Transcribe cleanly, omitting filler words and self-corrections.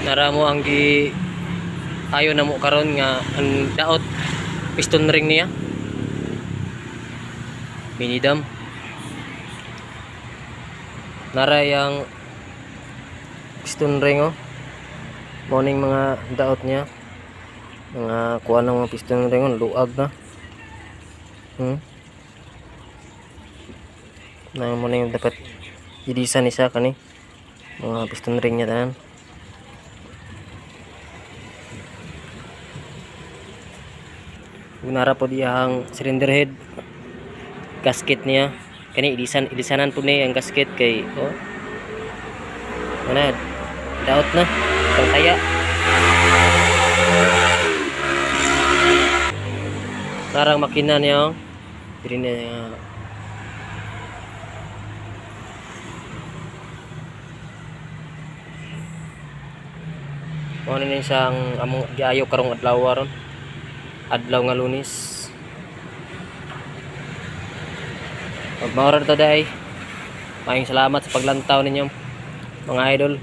Nara mo ang gi ayo na mo karon nga ang daot piston ring niya. Binidam. Nara yang piston ring oh. Morning mga daot niya. Mga kuha ng mga piston ring oh, luag na. Na mo na yung dapat ilisan ni siya kani. Mga piston ring niya tanan. Nara po diyang cylinder head gasket niya kani ilisanan po niya ang gasket kay oh mana daot na pang taya narang makina niya oh diri na ano ni siyang among giayo karong adlaw ron adlaw nga Lunes. Pag maorar to day, maayong salamat sa paglantaw ninyo mga idol.